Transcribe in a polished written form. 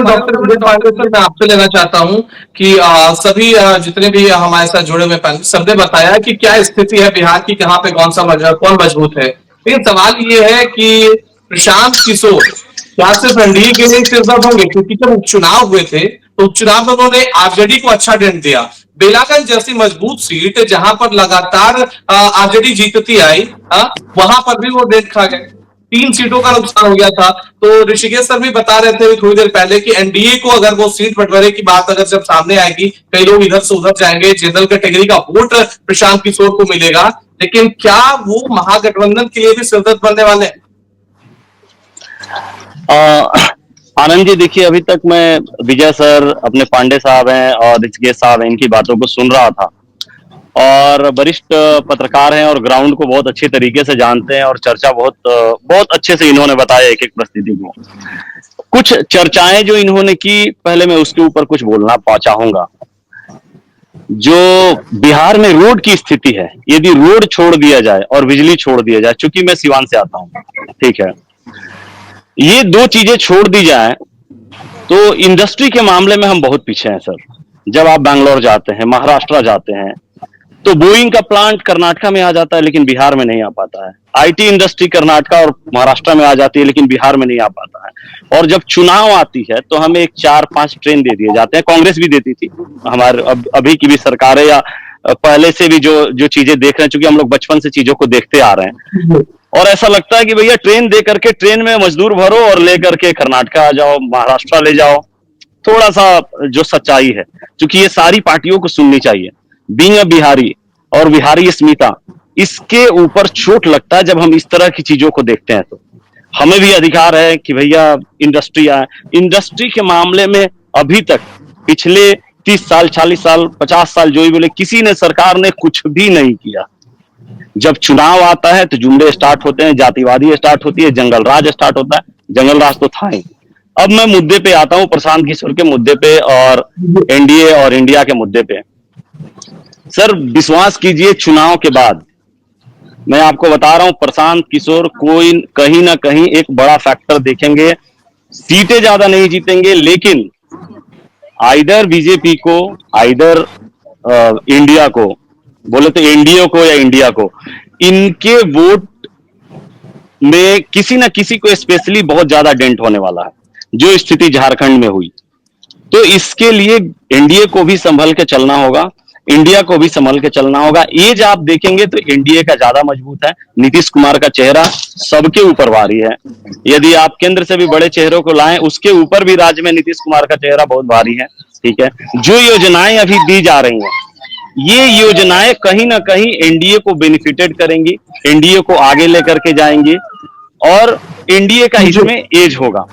Doctor विजय Pandey sir, मैं आपसे लेना चाहता हूं कि सभी जितने भी हमारे साथ जुड़े हुए पैनल, सबने बताया कि क्या स्थिति है बिहार की, कहां पे कौन सा कौन मजबूत है। लेकिन सवाल ये है कि प्रशांत किशोर क्या सिर्फ एनडीए के लिए सिरदर्द होंगे, क्योंकि जब उपचुनाव हुए थे तो उपचुनाव में उन्होंने आरजेडी को अच्छा डेंट दिया। बेलागंज जैसी मजबूत सीट जहां पर लगातार आरजेडी जीतती आई, वहां पर भी वो डेंट खा गए, 3 सीटों का नुकसान हो गया था। तो ऋषिकेश सर भी बता रहे थे थोड़ी देर पहले कि एनडीए को अगर वो सीट बंटवारे की बात अगर जब सामने आएगी, कई लोग इधर से उधर जाएंगे, जनरल कैटेगरी का वोट प्रशांत किशोर को मिलेगा, लेकिन क्या वो महागठबंधन के लिए भी सिरदर्द बनने वाले हैं? आनंद जी, देखिए, अभी तक मैं विजय सर, अपने पांडे साहब हैं और ऋषिकेश साहब हैं, इनकी बातों को सुन रहा था और वरिष्ठ पत्रकार हैं और ग्राउंड को बहुत अच्छे तरीके से जानते हैं और चर्चा बहुत बहुत अच्छे से इन्होंने बताया एक एक परिस्थिति को। कुछ चर्चाएं जो इन्होंने की, पहले मैं उसके ऊपर कुछ बोलना चाहूंगा। जो बिहार में रोड की स्थिति है, यदि रोड छोड़ दिया जाए और बिजली छोड़ दिया जाए, चूंकि मैं सिवान से आता हूं, ठीक है, ये दो चीजें छोड़ दी जाए तो इंडस्ट्री के मामले में हम बहुत पीछे हैं सर। जब आप बैंगलोर जाते हैं, महाराष्ट्र जाते हैं, तो बोइंग का प्लांट कर्नाटका में आ जाता है लेकिन बिहार में नहीं आ पाता है। आईटी इंडस्ट्री कर्नाटका और महाराष्ट्र में आ जाती है लेकिन बिहार में नहीं आ पाता है। और जब चुनाव आती है तो हमें 4-5 ट्रेन दे दिए जाते हैं। कांग्रेस भी देती थी, हमारे अभी की भी सरकार है, या पहले से भी जो चीजें देख रहे हैं, चूंकि हम लोग बचपन से चीजों को देखते आ रहे हैं, और ऐसा लगता है कि भैया ट्रेन दे करके ट्रेन में मजदूर भरो और ले करके कर्नाटका आ जाओ, महाराष्ट्र ले जाओ। थोड़ा सा जो सच्चाई है, क्योंकि ये सारी पार्टियों को सुननी चाहिए, बीइंग अ बिहारी और बिहारी अस्मिता, इसके ऊपर चोट लगता है जब हम इस तरह की चीजों को देखते हैं। तो हमें भी अधिकार है कि भैया इंडस्ट्री आए। इंडस्ट्री के मामले में अभी तक पिछले 30 साल, 40 साल, 50 साल जो ही बोले, किसी ने, सरकार ने कुछ भी नहीं किया। जब चुनाव आता है तो जुमले स्टार्ट होते हैं, जातिवादी स्टार्ट होती है, जंगल राज स्टार्ट होता है। जंगल राज तो था ही। अब मैं मुद्दे पे आता हूं, प्रशांत किशोर के मुद्दे पे और एनडीए और इंडिया के मुद्दे पे। सर, विश्वास कीजिए, चुनाव के बाद मैं आपको बता रहा हूं, प्रशांत किशोर कोई कहीं ना कहीं एक बड़ा फैक्टर देखेंगे। सीटें ज्यादा नहीं जीतेंगे, लेकिन आइदर बीजेपी को, आइदर इंडिया को, बोले तो एनडीए को या इंडिया को, इनके वोट में किसी ना किसी को स्पेशली बहुत ज्यादा डेंट होने वाला है, जो स्थिति झारखंड में हुई। तो इसके लिए एनडीए को भी संभल के चलना होगा, इंडिया को भी संभल के चलना होगा। एज आप देखेंगे तो एनडीए का ज्यादा मजबूत है। नीतीश कुमार का चेहरा सबके ऊपर भारी है। यदि आप केंद्र से भी बड़े चेहरों को लाएं, उसके ऊपर भी राज्य में नीतीश कुमार का चेहरा बहुत भारी है, ठीक है। जो योजनाएं अभी दी जा रही हैं, ये योजनाएं कहीं ना कहीं एनडीए को बेनिफिटेड करेंगी, एनडीए को आगे लेकर के जाएंगी, और एनडीए का इसमें एज होगा।